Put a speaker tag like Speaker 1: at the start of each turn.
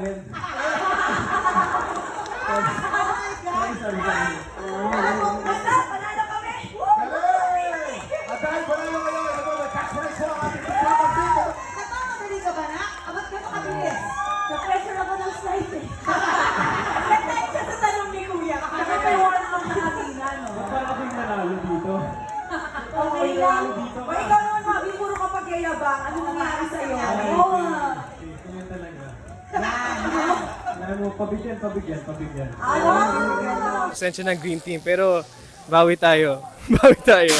Speaker 1: akin.
Speaker 2: Oh my God!
Speaker 1: Sorry.
Speaker 2: Panalo kami!
Speaker 3: Galing! At dahil panalo kayo, ito po, cash prize po ang ating pagkakang dito.
Speaker 2: Nagmamadali ka ba na? Abot ka makabilis.
Speaker 4: Na-pressure ako ng slide eh.
Speaker 2: Nag-time siya sa tanong ni Kuya.
Speaker 4: Kasi may warm up na kanina, no?
Speaker 1: Para akong nanalo dito.
Speaker 4: Okay lang.
Speaker 2: O ikaw naman, Mabi, puro kapag yayabang. Ano nangyari sa'yo?
Speaker 4: Oo nga.
Speaker 1: Ganyan talaga.
Speaker 2: Yan.
Speaker 1: Alam mo, pabigyan.
Speaker 2: Ano?
Speaker 5: Pasensya ng green team, pero bawi tayo. Bawi tayo.